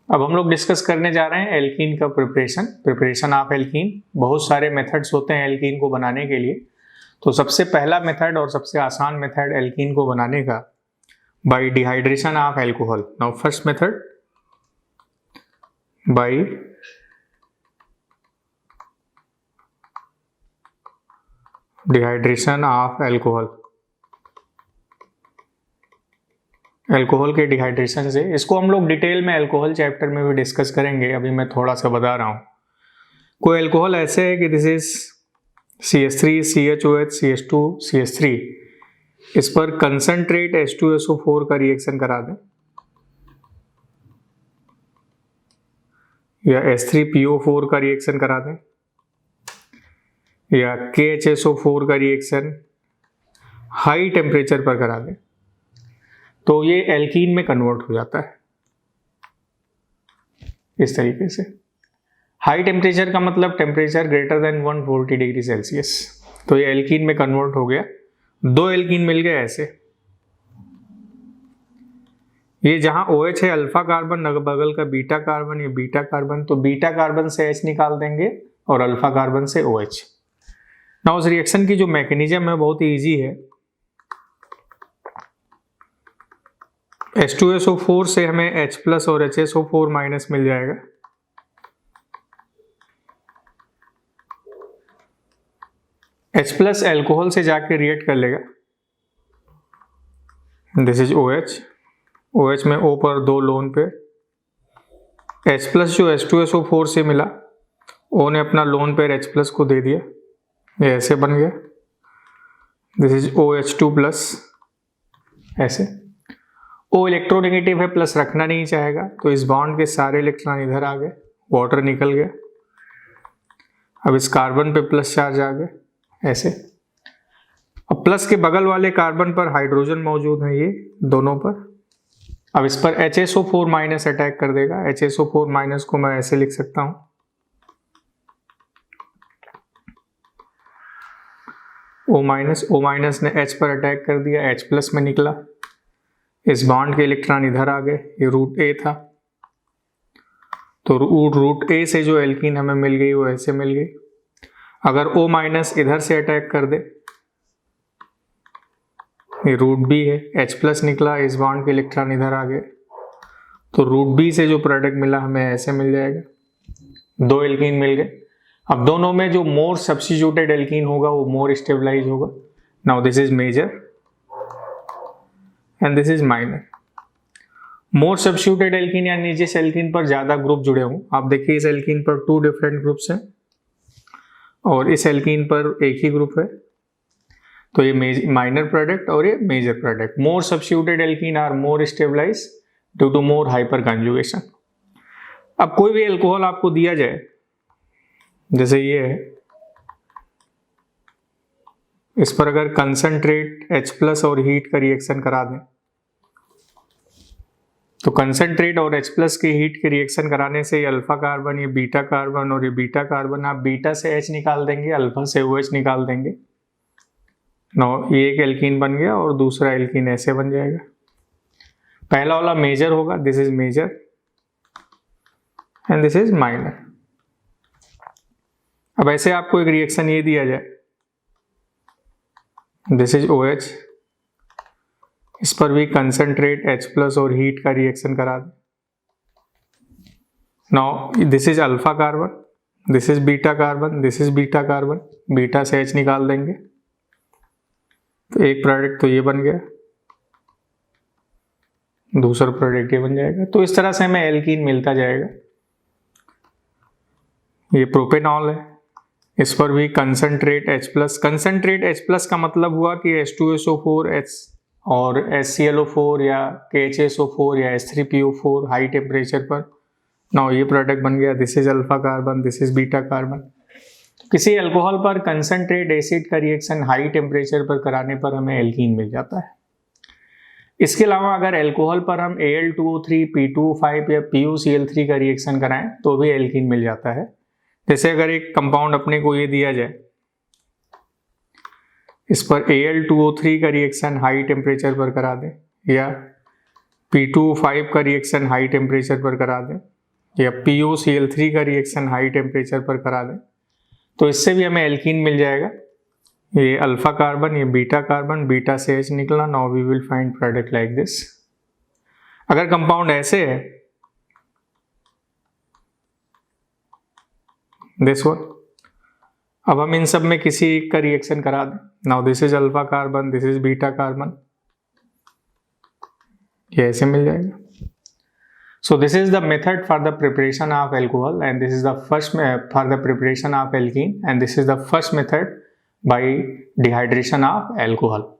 अब हम लोग डिस्कस करने जा रहे हैं एल्कीन का प्रिपरेशन ऑफ एल्कीन। बहुत सारे मेथड्स होते हैं एल्कीन को बनाने के लिए। तो सबसे पहला मेथड और सबसे आसान मेथड एल्कीन को बनाने का bye dehydration of alcohol. Now first method by dehydration of alcohol. Alcohol के डिहाइड्रेशन से, इसको हम लोग डिटेल में एल्कोहल चैप्टर में भी डिस्कस करेंगे, अभी मैं थोड़ा सा बता रहा हूँ। कोई एल्कोहल ऐसे है कि this is CH3 CHOH CH2 CH3, इस पर कंसंट्रेट H2SO4 का रिएक्शन करा दें या H3PO4 का रिएक्शन करा दें या KHSO4 का रिएक्शन हाई टेम्परेचर पर करा दें, तो ये एल्कीन में कन्वर्ट हो जाता है इस तरीके से। हाई टेम्परेचर का मतलब temperature greater than 140 degree Celsius, तो ये एल्कीन में कन्वर्ट हो गया। दो एल्कीन मिल गए ऐसे। ये जहां OH है अल्फा कार्बन, बगल का बीटा कार्बन, ये बीटा कार्बन, तो बीटा कार्बन से H निकाल देंगे और अल्फा कार्बन से OH। ना उस रिएक्शन की जो मैकेनिज्म है बहुत ही ईजी है। H2SO4 से हमें H+ और HSO4- मिल जाएगा। H+ एल्कोहल से जाके रिएक्ट कर लेगा, दिस इज OH में O पर दो लोन पे, H+ जो H2SO4 से मिला, O ने अपना लोन पेयर H+ को दे दिया, ये ऐसे बन गया, दिस इज OH2+। ऐसे O इलेक्ट्रोनेगेटिव है, प्लस रखना नहीं चाहेगा, तो इस बॉन्ड के सारे इलेक्ट्रॉन इधर आ गए, वाटर निकल गया। अब इस कार्बन पे प्लस चार्ज आ गया ऐसे। अब प्लस के बगल वाले कार्बन पर हाइड्रोजन मौजूद है, ये दोनों पर। अब इस पर HSO4- अटैक कर देगा। HSO4- को मैं ऐसे लिख सकता हूं, O- ने H पर अटैक कर दिया, H+ में निकला, इस बॉन्ड के इलेक्ट्रॉन इधर आ गए, ये रूट A था, तो रूट A से जो एल्कीन हमें मिल गई वो ऐसे मिल गई। अगर O- इधर से अटैक कर दे, ये रूट B है, H+ निकला, इस बॉन्ड के इलेक्ट्रॉन इधर आ गए, तो रूट B से जो प्रोडक्ट मिला हमें ऐसे मिल जाएगा। दो एल्कीन मिल गए। अब दोनों में जो मोर सब्स्टिट्यूटेड एल्कीन होगा वो मोर स्टेबलाइज होगा। Now this is major and this is minor. More substituted alkene यानी जिस एल्कीन पर ज्यादा ग्रुप जुड़े हों, आप देखिए इस एल्कीन पर 2 डिफरेंट ग्रुप्स हैं और इस एल्कीन पर एक ही ग्रुप है, तो ये माइनर प्रोडक्ट और ये major product. More substituted alkene are more stabilize due to more hyperconjugation. अब कोई भी एल्कोहल आपको दिया जाए, जैसे ये है, इस पर अगर कंसंट्रेट H+ और हीट का रिएक्शन करा दें, तो कंसंट्रेट और H+ के हीट के रिएक्शन कराने से ये अल्फा कार्बन, ये बीटा कार्बन और ये बीटा कार्बन, आप बीटा से H निकाल देंगे, अल्फा से OH निकाल देंगे। नो, ये एक एल्कीन बन गया और दूसरा एल्कीन ऐसे बन जाएगा। पहला वाला मेजर होगा, this is major and this is minor. अब ऐसे आपको एक रिएक्शन ये दिया जाए, दिस इज OH, इस पर भी कंसंट्रेट H+ और हीट का रिएक्शन करा दें। Now this is alpha carbon, this is beta carbon, this is beta carbon, beta से H निकाल देंगे, तो एक प्रोडक्ट तो ये बन गया, दूसरा प्रोडक्ट ये बन जाएगा। तो इस तरह से हमें एल्कीन मिलता जाएगा। ये प्रोपेनॉल है, इस पर भी कंसंट्रेट H+। कंसंट्रेट H+ का मतलब हुआ कि H2SO4 H और HClO4 या KHSO4 या H3PO4 हाई टेम्परेचर पर। नाउ ये प्रोडक्ट बन गया, this is alpha carbon, this is beta carbon. किसी अल्कोहल पर कंसंट्रेट एसिड का रिएक्शन हाई टेम्परेचर पर कराने पर हमें एल्कीन मिल जाता है। इसके अलावा अगर एल्कोहल पर हम Al2O3 P2O5 या PuCl3 का रिएक्शन कराएं तो भी एल्कीन मिल जाता है। जैसे अगर एक कंपाउंड अपने को ये दिया जाए, इस पर Al2O3 का रिएक्शन हाई टेम्परेचर पर करा दें या P2O5 का रिएक्शन हाई टेम्परेचर पर करा दें, या PuCl3 का रिएक्शन हाई टेम्परेचर पर करा दें तो इससे भी हमें एल्कीन मिल जाएगा। ये अल्फा कार्बन, ये बीटा कार्बन, बीटा से H निकला। Now we will find product like this. अगर कंपाउंड ऐसे है, दिस वन, अब हम इन सब में किसी एक का रिएक्शन करा दें। Now this is alpha carbon, this is beta carbon, ये ऐसे मिल जाएगा। So this is the method for the preparation of alcohol, and this is the first for the preparation of alkene, and this is the first method by dehydration of alcohol.